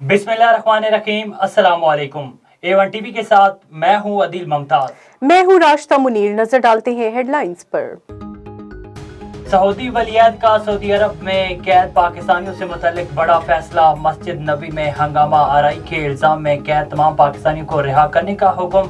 बिस्मिल्लाहिर्रहमानिर्रहीम, अस्सलाम वालेकुम। A1 टीवी के साथ मैं हूं अदील मुमताज। मैं हूं राशिदा मुनीर। नजर डालते हैं हेडलाइंस पर। सऊदी वलीयत का सऊदी अरब में कैद पाकिस्तानियों से मुतल्लिक बड़ा फैसला। मस्जिद नबी में हंगामा आराई के इल्जाम में कैद तमाम पाकिस्तानियों को रिहा करने का हुक्म।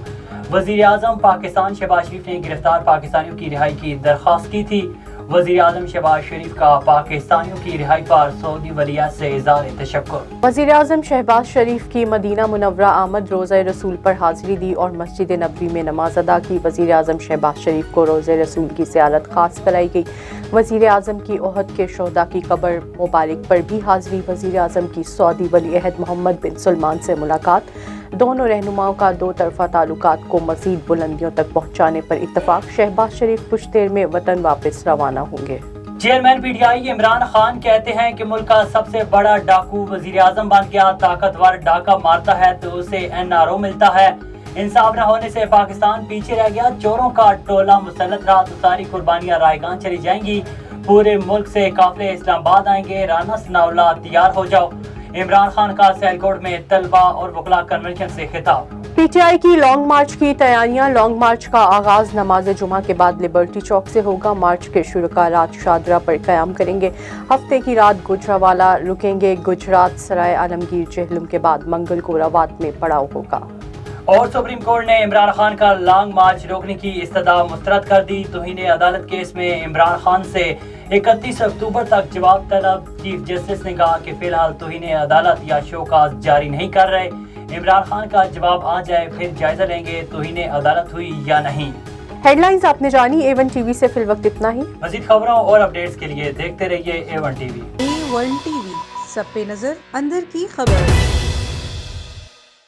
वजीर आजम पाकिस्तान शहबाज शरीफ ने गिरफ्तार पाकिस्तानियों की रिहाई की दरख्वास्त की थी। वजीर आजम शहबाज शरीफ का पाकिस्तानियों की रिहाई पर सऊदी वलीयत से इज़हार तशक्कुर। वजीर आजम शहबाज शरीफ की मदीना मुनव्वरा आमद, रोज़ा रसूल पर हाजिरी दी और मस्जिद नबवी में नमाज अदा की। वजीर आजम शहबाज शरीफ को रोज़ा रसूल की ज़ियारत खास कराई गई। वजीर आजम की ओहद के शोहदा की कब्र मुबारक पर भी हाजिरी। वजीर आजम की सऊदी वली अहद मोहम्मद बिन सलमान से मुलाकात। दोनों रहनुमाओं का दो तरफा ताल्लुकात को मज़ीद बुलंदियों तक पहुँचाने पर इत्तफाक। शहबाज शरीफ कुछ देर में वतन वापस रवाना होंगे। चेयरमैन PTI इमरान खान कहते हैं कि मुल्क का सबसे बड़ा डाकू वजीर आजम बन गया। ताकतवर डाका मारता है तो उसे NRO मिलता है। इंसाफ न होने से पाकिस्तान पीछे रह गया। चोरों का टोला मुसल्लत रहा तो सारी कुर्बानियां रायगान चली जाएंगी। पूरे मुल्क से काफिले इस्लामाबाद आएंगे। राना सनाउल्लाह तैयार हो जाओ। इमरान खान का सियालकोट में तलबा और वकला कन्वेंशन से खिताब। PTI की लॉन्ग मार्च की तैयारियां। लॉन्ग मार्च का आगाज नमाज जुमा के बाद लिबर्टी चौक से होगा। मार्च के शुरुका रात शादरा पर कयाम करेंगे। हफ्ते की रात गुजरावाला रुकेंगे। गुजरात सराय आलमगीर चेहलम के बाद मंगल को रवात में पड़ाव होगा। और सुप्रीम कोर्ट ने इमरान खान का लॉन्ग मार्च रोकने की इस्तदा मुस्तरद कर दी। तौहीन अदालत केस में इमरान खान से 31 अक्टूबर तक जवाब तलब। चीफ जस्टिस ने कहा कि फिलहाल तौहीन अदालत या शोकाज जारी नहीं कर रहे। इमरान खान का जवाब आ जाए फिर जायजा लेंगे तौहीन अदालत हुई या नहीं। हेडलाइंस आपने जानी। A1 टीवी से फिल वक्त इतना ही। मजीद खबरों और अपडेट्स के लिए देखते रहिए A1 टीवी। A1 टीवी, सब पे नजर, अंदर की खबर।